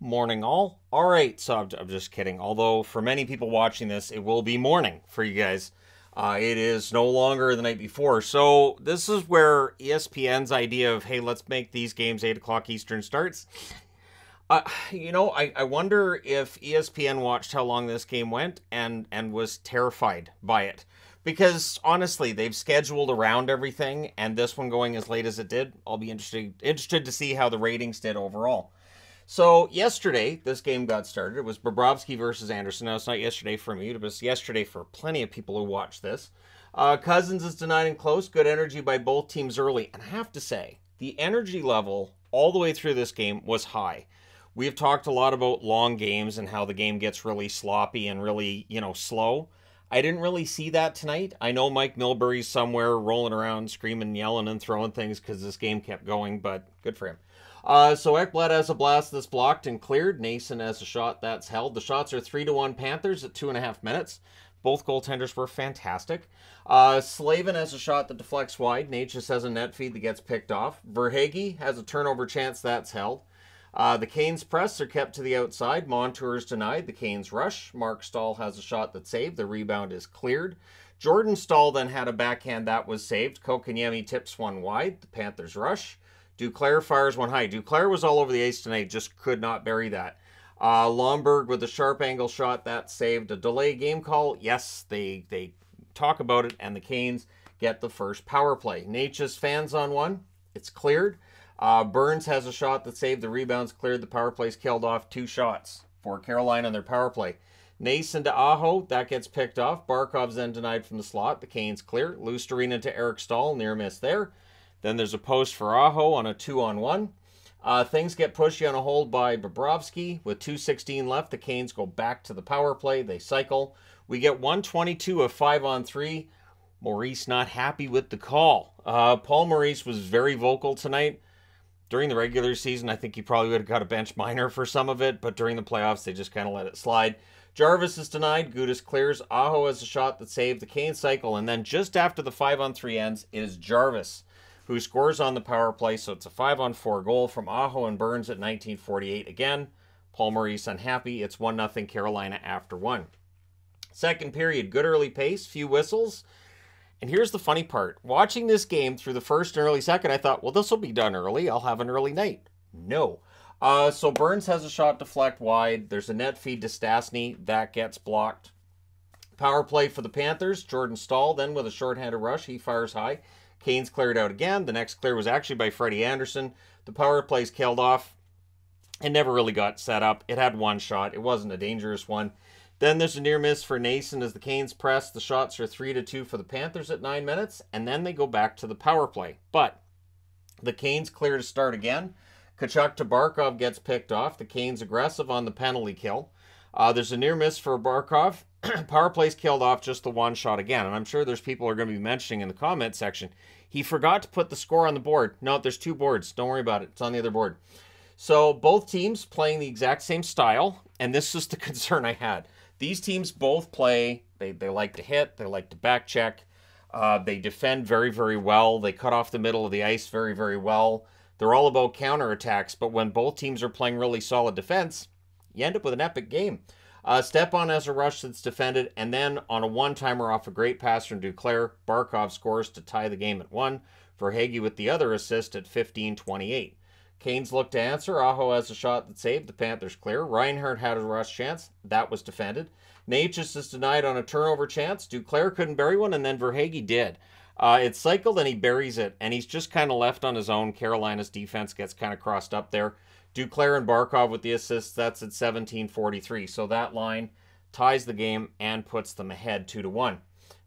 Morning, all. All right, so I'm just kidding. Although for many people watching this, it will be morning for you guys. It is no longer the night before. So this is where ESPN's idea of, hey, let's make these games 8 o'clock Eastern starts. I wonder if ESPN watched how long this game went and was terrified by it. Because honestly, they've scheduled around everything, and this one going as late as it did, I'll be interested to see how the ratings did overall. So yesterday, this game got started. It was Bobrovsky versus Anderson. Now, it's not yesterday for me. It was yesterday for plenty of people who watched this. Cousins is denied and close. Good energy by both teams early. And I have to say, the energy level all the way through this game was high. We have talked a lot about long games and how the game gets really sloppy and really, slow. I didn't really see that tonight. I know Mike Milbury's somewhere rolling around, screaming, yelling, and throwing things because this game kept going, but good for him. So Ekblad has a blast that's blocked and cleared. Nason has a shot that's held. The shots are 3-1 Panthers at 2.5 minutes. Both goaltenders were fantastic. Slavin has a shot that deflects wide. Natchez has a net feed that gets picked off. Verhaeghe has a turnover chance that's held. The Canes press are kept to the outside. Montour is denied. The Canes rush. Mark Stahl has a shot that's saved. The rebound is cleared. Jordan Stahl then had a backhand that was saved. Kokaniemi tips one wide. The Panthers rush. Duclair fires one high. Duclair was all over the ice tonight, just could not bury that. Lomberg with a sharp angle shot, that saved. A delay game call, yes, they talk about it, and the Canes get the first power play. Natchez fans on one, it's cleared. Burns has a shot that saved. The rebound's cleared. The power play's killed off. 2 shots for Carolina on their power play. Nason to Aho, that gets picked off. Barkov's then denied from the slot. The Canes clear. Lusterina to Eric Stahl, near miss there. Then there's a post for Aho on a 2-on-1. Things get pushy on a hold by Bobrovsky. With 2:16 left, the Canes go back to the power play. They cycle. We get 1:22 of 5-on-3. Maurice not happy with the call. Paul Maurice was very vocal tonight. During the regular season, I think he probably would have got a bench minor for some of it, but during the playoffs, they just kind of let it slide. Jarvis is denied. Gudis clears. Aho has a shot that saved. The Canes cycle, and then just after the 5-on-3 ends, it is Jarvis who scores on the power play. So it's a 5-on-4 goal from Aho and Burns at 19:48 again. Paul Maurice unhappy. It's 1-0 Carolina after 1. Second period, good early pace, few whistles. And here's the funny part. Watching this game through the first and early second, I thought, well, this will be done early. I'll have an early night. No. So Burns has a shot deflect wide. There's a net feed to Stastny. That gets blocked. Power play for the Panthers. Jordan Stahl then with a shorthanded rush. He fires high. Canes cleared out again. The next clear was actually by Freddie Anderson. The power play's killed off. It never really got set up. It had one shot. It wasn't a dangerous one. Then there's a near miss for Nason as the Canes press. The shots are 3-2 for the Panthers at 9 minutes. And then they go back to the power play. But the Canes clear to start again. Tkachuk to Barkov gets picked off. The Canes aggressive on the penalty kill. There's a near miss for Barkov. Power play's killed off, just the one shot again. And I'm sure there's people who are going to be mentioning in the comment section, he forgot to put the score on the board. No, there's 2 boards. Don't worry about it. It's on the other board. So both teams playing the exact same style. And this is the concern I had. These teams both play, they like to hit, they like to back check. They defend very, very well. They cut off the middle of the ice very, very well. They're all about counterattacks. But when both teams are playing really solid defense, you end up with an epic game. Stepan has a rush that's defended, and then on a one-timer off a great pass from Duclair, Barkov scores to tie the game at 1. Verhaeghe with the other assist at 15:28. Canes look to answer. Aho has a shot that saved. The Panthers clear. Reinhardt had a rush chance. That was defended. Natchez is denied on a turnover chance. Duclair couldn't bury one, and then Verhaeghe did. It's cycled, and he buries it, and he's just kind of left on his own. Carolina's defense gets kind of crossed up there. Duclair and Barkov with the assists, that's at 17:43. So that line ties the game and puts them ahead 2-1.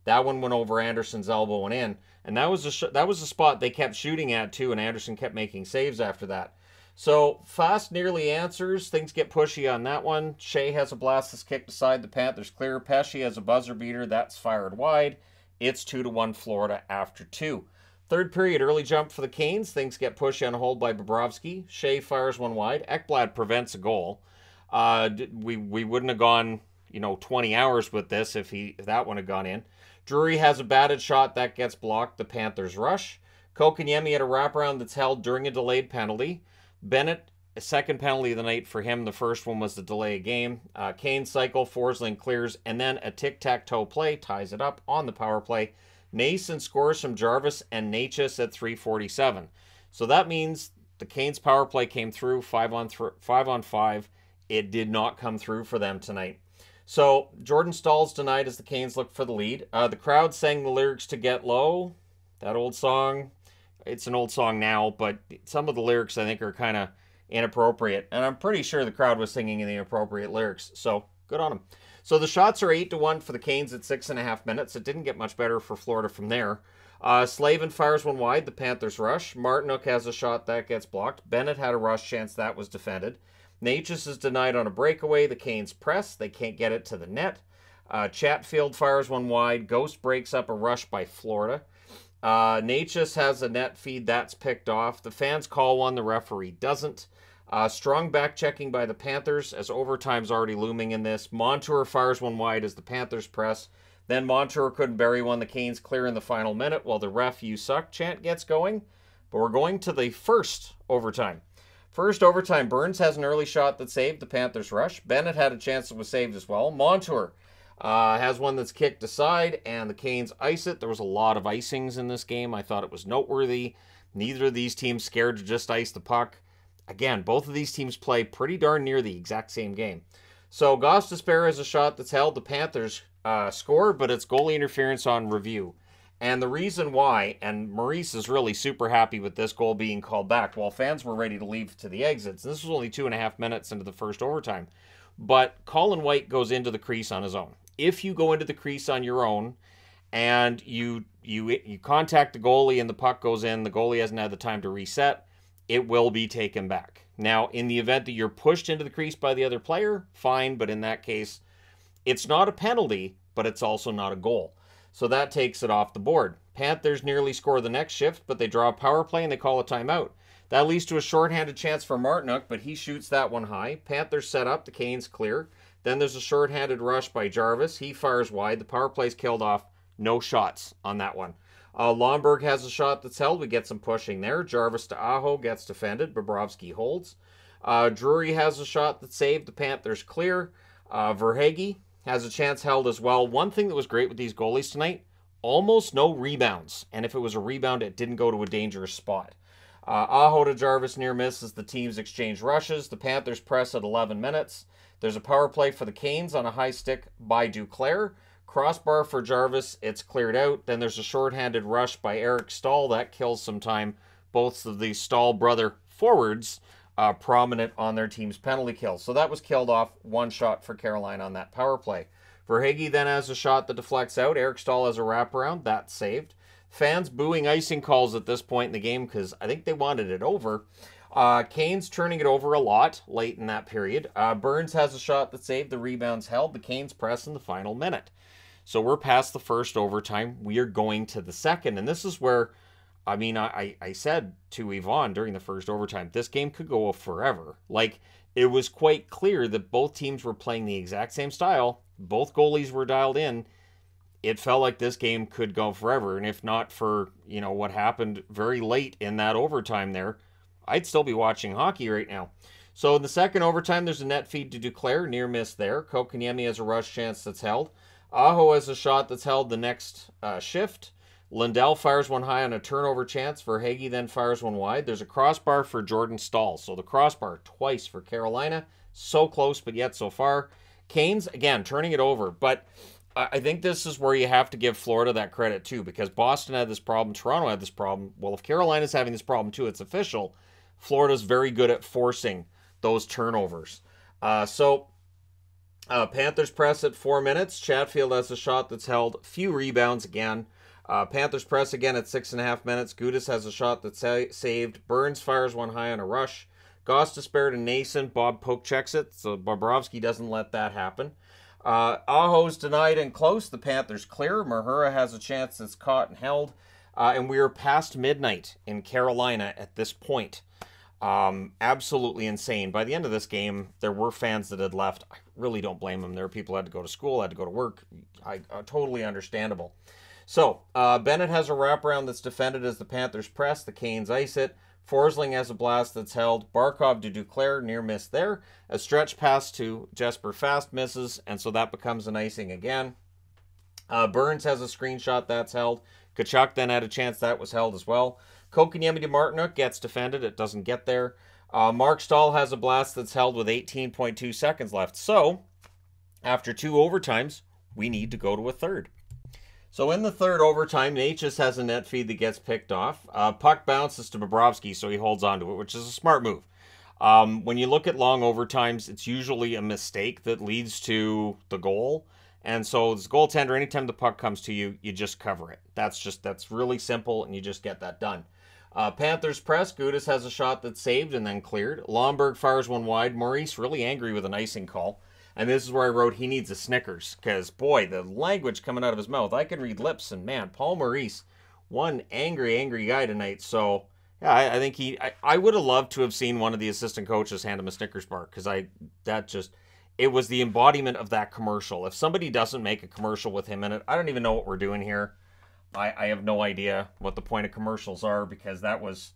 That one went over Anderson's elbow and in. And that was a spot they kept shooting at too, and Anderson kept making saves after that. So Fast nearly answers. Things get pushy on that one. Shea has a blast that's kicked aside. The Panthers clear. Pesce has a buzzer beater. That's fired wide. It's 2-1 Florida after 2. Third period, early jump for the Canes. Things get pushy on a hold by Bobrovsky. Shea fires one wide. Ekblad prevents a goal. We wouldn't have gone 20 hours with this if that one had gone in. Drury has a batted shot that gets blocked. The Panthers rush. Kokaniemi had a wraparound that's held during a delayed penalty. Bennett A second penalty of the night for him. The first one was the delay of game. Kane cycle, Forsling clears, and then a tic-tac-toe play ties it up on the power play. Nason scores from Jarvis and Natchez at 3:47. So that means the Canes power play came through 5-on-5. It did not come through for them tonight. So Jordan Stahl's denied as the Canes look for the lead. The crowd sang the lyrics to Get Low, that old song. It's an old song now, but some of the lyrics I think are kind of inappropriate. And I'm pretty sure the crowd was singing the appropriate lyrics. So good on them. So the shots are 8-1 for the Canes at 6.5 minutes. It didn't get much better for Florida from there. Slavin fires one wide. The Panthers rush. Martinook has a shot that gets blocked. Bennett had a rush chance that was defended. Natchez is denied on a breakaway. The Canes press. They can't get it to the net. Chatfield fires one wide. Ghost breaks up a rush by Florida. Natchez has a net feed. That's picked off. The fans call one. The referee doesn't. Strong back checking by the Panthers as overtime's already looming in this. Montour fires one wide as the Panthers press. Then Montour couldn't bury one. The Canes clear in the final minute while the ref "you suck" chant gets going. But we're going to the first overtime. First overtime, Burns has an early shot that saved the Panthers rush. Bennett had a chance that was saved as well. Montour has one that's kicked aside, and the Canes ice it. There was a lot of icings in this game. I thought it was noteworthy. Neither of these teams scared to just ice the puck. Again, both of these teams play pretty darn near the exact same game. So Gostisbehere has a shot that's held. The Panthers score, but it's goalie interference on review. And the reason why, and Maurice is really super happy with this goal being called back, while fans were ready to leave to the exits. This was only 2.5 minutes into the first overtime. But Colin White goes into the crease on his own. If you go into the crease on your own and you contact the goalie and the puck goes in, the goalie hasn't had the time to reset, it will be taken back. Now, in the event that you're pushed into the crease by the other player, fine, but in that case, it's not a penalty, but it's also not a goal. So that takes it off the board. Panthers nearly score the next shift, but they draw a power play and they call a timeout. That leads to a shorthanded chance for Martinook, but he shoots that one high. Panthers set up, the Canes clear. Then there's a shorthanded rush by Jarvis. He fires wide. The power play's killed off. No shots on that one. Lomberg has a shot that's held. We get some pushing there. Jarvis to Aho gets defended. Bobrovsky holds. Drury has a shot that's saved. The Panthers clear. Verhaeghe has a chance held as well. One thing that was great with these goalies tonight, almost no rebounds. And if it was a rebound, it didn't go to a dangerous spot. Aho to Jarvis near miss as the teams exchange rushes. The Panthers press at 11 minutes. There's a power play for the Canes on a high stick by Duclair. Crossbar for Jarvis. It's cleared out. Then there's a shorthanded rush by Eric Stahl. That kills some time. Both of the Stahl brother forwards prominent on their team's penalty kills. So that was killed off. One shot for Carolina on that power play. Verhaeghe then has a shot that deflects out. Eric Stahl has a wraparound. That's saved. Fans booing icing calls at this point in the game because I think they wanted it over. Canes turning it over a lot late in that period. Burns has a shot that saved. The rebounds held. The Canes press in the final minute. So we're past the first overtime. We are going to the second. And this is where, I mean, I said to Yvonne during the first overtime, this game could go forever. Like, it was quite clear that both teams were playing the exact same style. Both goalies were dialed in. It felt like this game could go forever. And if not for, you know, what happened very late in that overtime there, I'd still be watching hockey right now. So in the second overtime, there's a net feed to Duclair. Near miss there. Kotkaniemi has a rush chance that's held. Aho has a shot that's held the next shift. Lindell fires one high on a turnover chance. Verhaeghe then fires one wide. There's a crossbar for Jordan Stahl. So the crossbar twice for Carolina. So close, but yet so far. Canes, again, turning it over. But I think this is where you have to give Florida that credit too, because Boston had this problem. Toronto had this problem. Well, if Carolina's having this problem too, it's official. Florida's very good at forcing those turnovers. Panthers press at 4 minutes. Chatfield has a shot that's held. Few rebounds again. Panthers press again at 6.5 minutes. Gudas has a shot that's saved. Burns fires one high on a rush. Gostisbehere to Nason. Bob poke checks it, so Bobrovsky doesn't let that happen. Aho's denied and close. The Panthers clear. Mahura has a chance that's caught and held. And we are past midnight in Carolina at this point. Absolutely insane. By the end of this game, there were fans that had left. I really don't blame them. There were people who had to go to school, had to go to work. Totally understandable. So, Bennett has a wraparound that's defended as the Panthers press. The Canes ice it. Forsling has a blast that's held. Barkov to Duclair, near miss there. A stretch pass to Jesper Fast misses, and so that becomes an icing again. Burns has a screenshot that's held. Tkachuk then had a chance that was held as well. Kotkaniemi to Martinook gets defended. It doesn't get there. Mark Stahl has a blast that's held with 18.2 seconds left. So, after 2 overtimes, we need to go to a third. So in the third overtime, Natchez has a net feed that gets picked off. Puck bounces to Bobrovsky, so he holds on to it, which is a smart move. When you look at long overtimes, it's usually a mistake that leads to the goal. And so as a goaltender, anytime the puck comes to you, you just cover it. That's really simple, and you just get that done. Panthers press. Gudas has a shot that's saved and then cleared. Lomberg fires one wide. Maurice really angry with an icing call. And this is where I wrote he needs a Snickers. Because, boy, the language coming out of his mouth. I can read lips. And, man, Paul Maurice, one angry guy tonight. So, yeah, I think I would have loved to have seen one of the assistant coaches hand him a Snickers bar. Because it was the embodiment of that commercial. If somebody doesn't make a commercial with him in it, I don't even know what we're doing here. I have no idea what the point of commercials are, because that was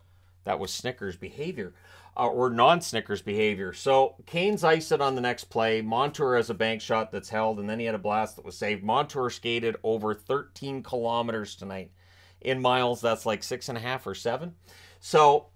Snickers behavior. Or non-Snickers behavior. So, Canes iced it on the next play. Montour has a bank shot that's held, and then he had a blast that was saved. Montour skated over 13 kilometers tonight. In miles, that's like 6.5 or 7. So,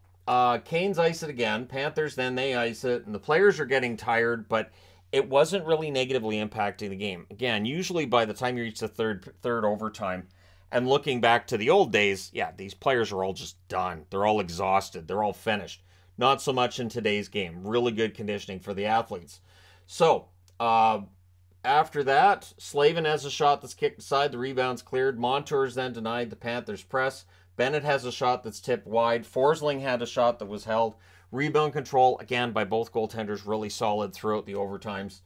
Canes ice it again. Panthers, then they ice it, and the players are getting tired, but it wasn't really negatively impacting the game. Again, usually by the time you reach the third overtime, and looking back to the old days, yeah, these players are all just done. They're all exhausted. They're all finished. Not so much in today's game. Really good conditioning for the athletes. So, after that, Slavin has a shot that's kicked aside. The rebound's cleared. Montour's then denied. The Panthers press. Bennett has a shot that's tipped wide. Forsling had a shot that was held. Rebound control, again, by both goaltenders, really solid throughout the overtimes.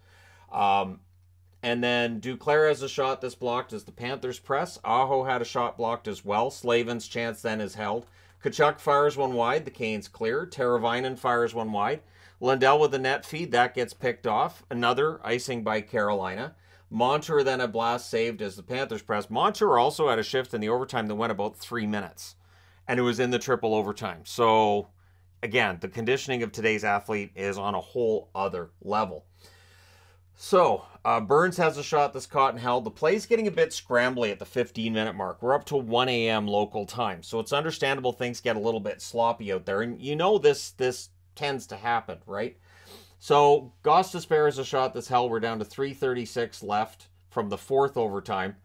And then Duclair has a shot that's blocked as the Panthers press. Aho had a shot blocked as well. Slavin's chance then is held. Tkachuk fires one wide. The Canes clear. Teravainen fires one wide. Lundell with the net feed. That gets picked off. Another icing by Carolina. Montour then a blast saved as the Panthers press. Montour also had a shift in the overtime that went about 3 minutes. And it was in the triple overtime. So, again, the conditioning of today's athlete is on a whole other level. So, Burns has a shot that's caught and held. The play's getting a bit scrambly at the 15-minute mark. We're up to 1 a.m. local time. So it's understandable things get a little bit sloppy out there. And you know this tends to happen, right? So, Gostisbehere has a shot that's held. We're down to 3:36 left from the fourth overtime.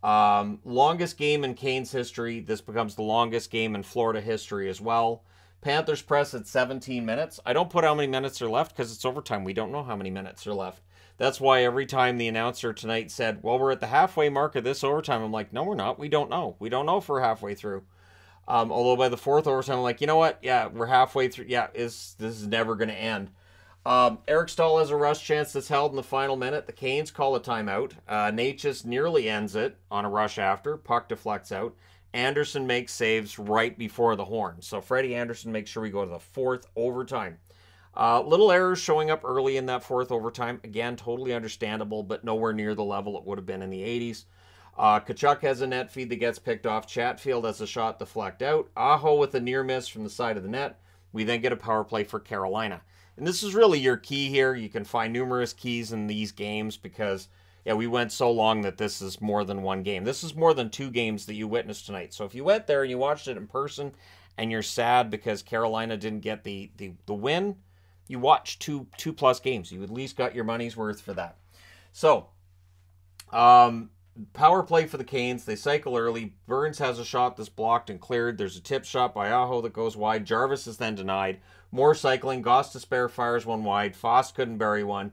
Longest game in Canes history. This becomes the longest game in Florida history as well. Panthers press at 17 minutes. I don't put how many minutes are left because it's overtime. We don't know how many minutes are left. That's why every time the announcer tonight said, well, we're at the halfway mark of this overtime, I'm like, no, we're not. We don't know. We don't know if we're halfway through. Although by the fourth overtime, I'm like, you know what? Yeah, we're halfway through. Yeah, this is never going to end. Eric Stahl has a rush chance that's held in the final minute. The Canes call a timeout. Natchez nearly ends it on a rush after. Puck deflects out. Anderson makes saves right before the horn. So Freddie Anderson makes sure we go to the fourth overtime. Little errors showing up early in that fourth overtime. Again, totally understandable, but nowhere near the level it would have been in the 80s. Tkachuk has a net feed that gets picked off. Chatfield has a shot deflect out. Aho with a near miss from the side of the net. We then get a power play for Carolina. And this is really your key here. You can find numerous keys in these games because, yeah, we went so long that this is more than one game. This is more than 2 games that you witnessed tonight. So if you went there and you watched it in person and you're sad because Carolina didn't get the win, you watched two plus games. You at least got your money's worth for that. So, power play for the Canes. They cycle early. Burns has a shot that's blocked and cleared. There's a tip shot by Aho that goes wide. Jarvis is then denied. More cycling. Gostisbehere fires one wide. Foss couldn't bury one.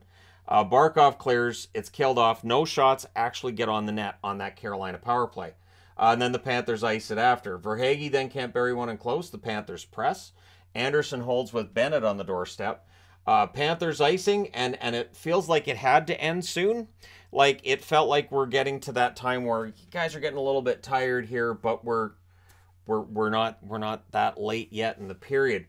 Barkov clears. It's killed off. No shots actually get on the net on that Carolina power play. And then the Panthers ice it after. Verhaeghe then can't bury one in close. The Panthers press. Anderson holds with Bennett on the doorstep. Panthers icing, and it feels like it had to end soon. Like, it felt like we're getting to that time where you guys are getting a little bit tired here, but we're not that late yet in the period.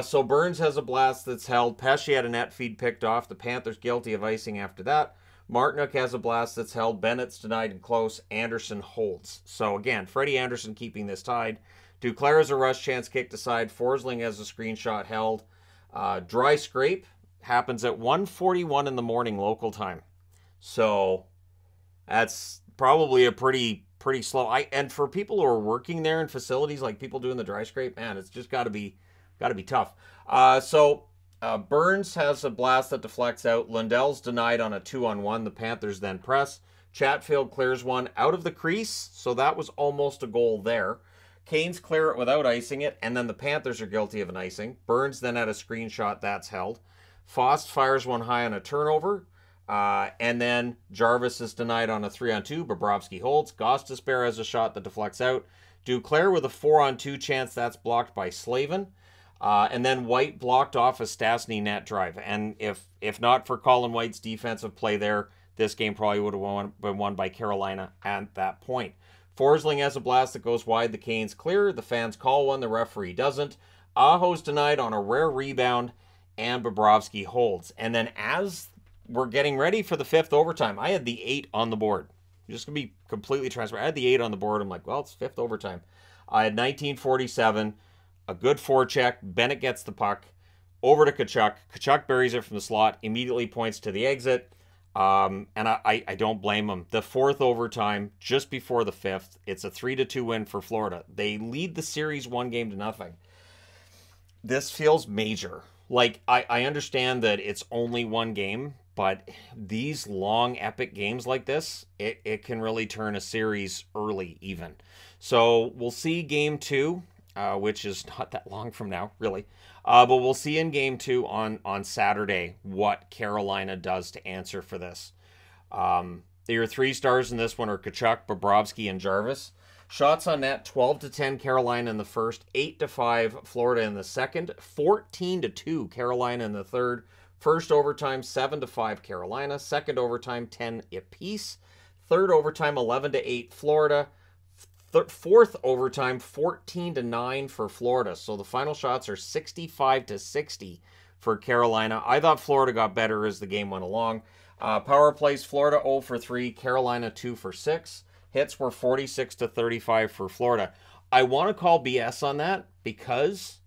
So Burns has a blast that's held. Pesce had a net feed picked off. The Panthers guilty of icing after that. Martinook has a blast that's held. Bennett's denied and close. Anderson holds. So again, Freddie Anderson keeping this tied. Duclair has a rush chance kicked aside. Forsling has a screenshot held. Dry scrape happens at 1:41 in the morning local time. So that's probably a pretty slow. And for people who are working there in facilities, like people doing the dry scrape, man, it's just got to be tough. Burns has a blast that deflects out. Lundell's denied on a 2-on-1. The Panthers then press. Chatfield clears one out of the crease, so that was almost a goal there. Canes clear it without icing it, and then the Panthers are guilty of an icing. Burns then had a screenshot, that's held. Faust fires one high on a turnover, and then Jarvis is denied on a 3-on-2. Bobrovsky holds. Gostisbehere has a shot that deflects out. Duclair with a 4-on-2 chance, that's blocked by Slavin. And then White blocked off a Stastny net drive. And if not for Colin White's defensive play there, this game probably would have been won by Carolina at that point. Forsling has a blast that goes wide. The Canes clear. The fans call one. The referee doesn't. Aho's denied on a rare rebound, and Bobrovsky holds. And then as we're getting ready for the 5th overtime, I had the 8 on the board. Just going to be completely transparent. I had the 8 on the board. I'm like, well, it's 5th overtime. I had 1947. A good forecheck. Bennett gets the puck over to Tkachuk. Tkachuk buries it from the slot, immediately points to the exit. And I don't blame him. The 4th overtime, just before the 5th, it's a 3-2 win for Florida. They lead the series 1-0. This feels major. Like, I understand that it's only one game, but these long, epic games like this, it can really turn a series early even. So we'll see game 2. Which is not that long from now, really. But we'll see in game 2 on Saturday what Carolina does to answer for this. Your 3 stars in this one are Tkachuk, Bobrovsky, and Jarvis. Shots on net, 12-10 Carolina in the first, 8-5 Florida in the second, 14-2 Carolina in the third. First overtime, 7-5 Carolina. Second overtime, 10 apiece. Third overtime, 11-8 Florida. Fourth overtime, 14-9 for Florida. So the final shots are 65-60 for Carolina. I thought Florida got better as the game went along. Power plays, Florida 0 for 3, Carolina 2 for 6. Hits were 46-35 for Florida. I want to call BS on that because,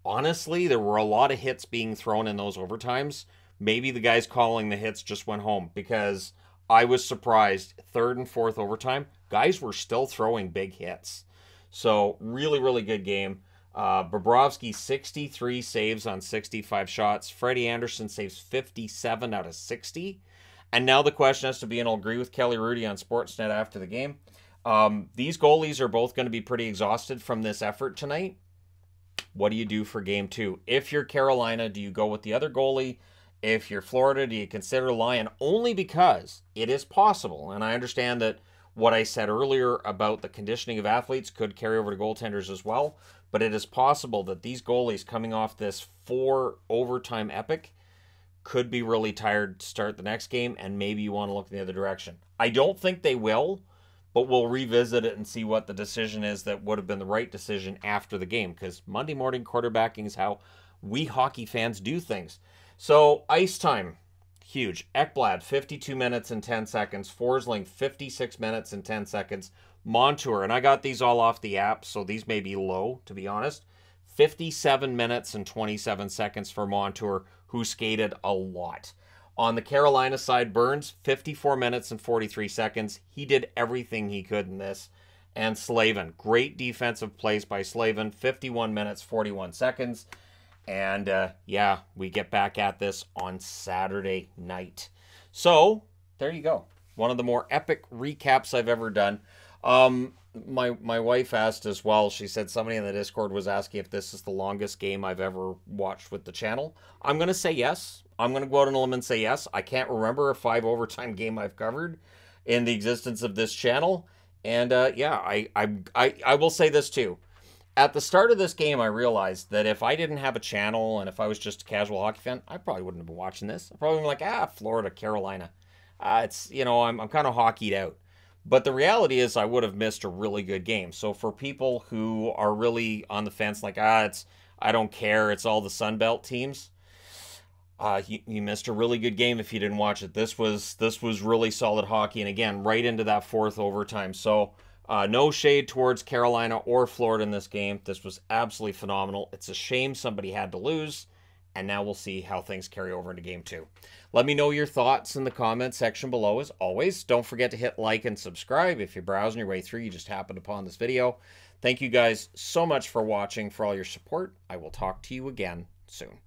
honestly, there were a lot of hits being thrown in those overtimes. Maybe the guys calling the hits just went home because I was surprised. Third and fourth overtime, guys were still throwing big hits. So really, really good game. Bobrovsky, 63 saves on 65 shots. Freddie Anderson saves 57 out of 60. And now the question has to be, and I'll agree with Kelly Rudy on Sportsnet after the game, these goalies are both going to be pretty exhausted from this effort tonight. What do you do for game 2? If you're Carolina, do you go with the other goalie? If you're Florida, do you consider Lyon? Only because it is possible, and I understand that what I said earlier about the conditioning of athletes could carry over to goaltenders as well, but it is possible that these goalies coming off this 4 overtime epic could be really tired to start the next game, and maybe you want to look in the other direction. I don't think they will, but we'll revisit it and see what the decision is that would have been the right decision after the game, because Monday morning quarterbacking is how we hockey fans do things. So, ice time, huge. Ekblad, 52 minutes and 10 seconds. Forsling, 56 minutes and 10 seconds. Montour, and I got these all off the app, so these may be low, to be honest. 57 minutes and 27 seconds for Montour, who skated a lot. On the Carolina side, Burns, 54 minutes and 43 seconds. He did everything he could in this. And Slavin, great defensive plays by Slavin, 51 minutes, 41 seconds. And yeah, we get back at this on Saturday night. So, there you go. One of the more epic recaps I've ever done. My wife asked as well, she said somebody in the Discord was asking if this is the longest game I've ever watched with the channel. I'm going to say yes. I'm going to go out on a limb and say yes. I can't remember a 5 overtime game I've covered in the existence of this channel. And yeah, I will say this too. At the start of this game, I realized that if I didn't have a channel and if I was just a casual hockey fan, I probably wouldn't have been watching this. I'd probably been like, Florida, Carolina. It's, you know, I'm kind of hockeyed out. But the reality is I would have missed a really good game. So for people who are really on the fence, like, I don't care, it's all the Sunbelt teams, you missed a really good game if you didn't watch it. This was really solid hockey. And again, right into that 4th overtime. So No shade towards Carolina or Florida in this game. This was absolutely phenomenal. It's a shame somebody had to lose, and now we'll see how things carry over into game 2. Let me know your thoughts in the comment section below. As always, don't forget to hit like and subscribe. If you're browsing your way through, you just happened upon this video. Thank you guys so much for watching, for all your support. I will talk to you again soon.